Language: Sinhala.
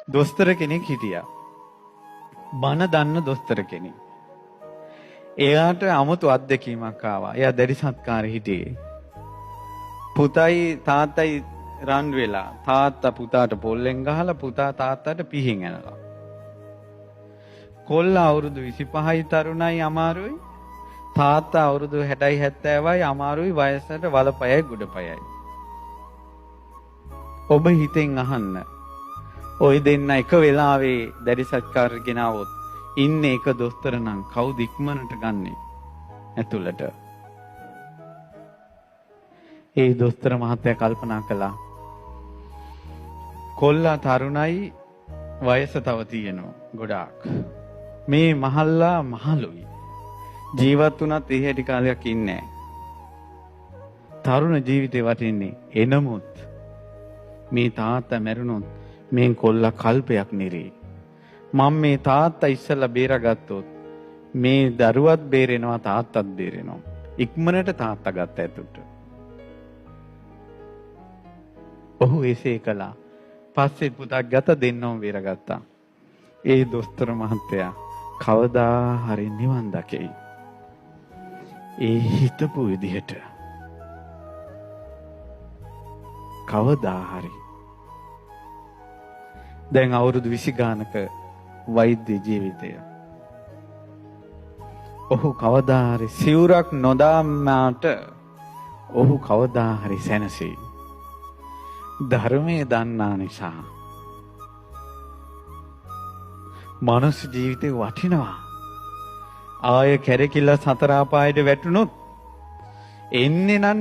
දොස්තර කෙනෙක් හිටියා. බන දන්න දොස්තර කෙනෙක්. එයාට 아무තු අත්දැකීමක් ආවා. එයා දැඩි සත්කාරෙ හිටියේ. පුතයි තාත්තයි රණ්ඩු වෙලා තාත්තා පුතාට පොල්ලෙන් ගහලා පුතා තාත්තට පිහින් ඇනලා. කොල්ලා අවුරුදු 25යි තරුණයි අමාරුයි. තාත්තා අවුරුදු 60යි 70යි අමාරුයි වයසට වලපයයි ගුඩපයයි. ඔබ හිතෙන් අහන්න. ඔය දෙන්න එක වෙලාවේ දැඩි සත්කාර ගෙනාවොත් ඉන්නේ එක දොස්තර නම් කවුද ඉක්මනට ගන්නෙ ඇතුළට? ඒ දොස්තර මහත්තයා කල්පනා කළා. කොල්ලා තරුණයි වයස තව තියෙනවා ගොඩාක්. මේ මහල්ලා මහලුයි. ජීවත් වුණත් ඒ හැටි කාලයක් ඉන්නේ නැහැ. තරුණ ජීවිතේ වටින්නේ. එනමුත් මේ තාත්තා මැරුණොත් මේ කොල්ලා කල්පයක් නිරේ. මම මේ තාත්තා ඉස්සලා බේරගත්තොත් මේ දරුවත් බේරෙනවා තාත්තත් බේරෙනවා. ඉක්මනට තාත්තා ගත්ත ඇතුළට. ඔහු එසේ කළා. පස්සේ පුතා ගත දෙන්නම බේරගත්තා. ඒ දොස්තර මහත්තයා කවදා හරි නිවන් දකෙයි. ඒ හිතපු විදිහට කවදා හරි. දැන් අවුරුදු 20 ගානක වෛද්‍ය ජීවිතය. ඔහු කවදා හරි සිවුරක් නොදාමාට ඔහු කවදා හරි සැනසෙයි. ධර්මයේ දන්නා නිසා. මනුස්ස ජීවිතේ වටිනවා. ආය කැරකිලා සතර ආපායට වැටුනොත් එන්නේ නම්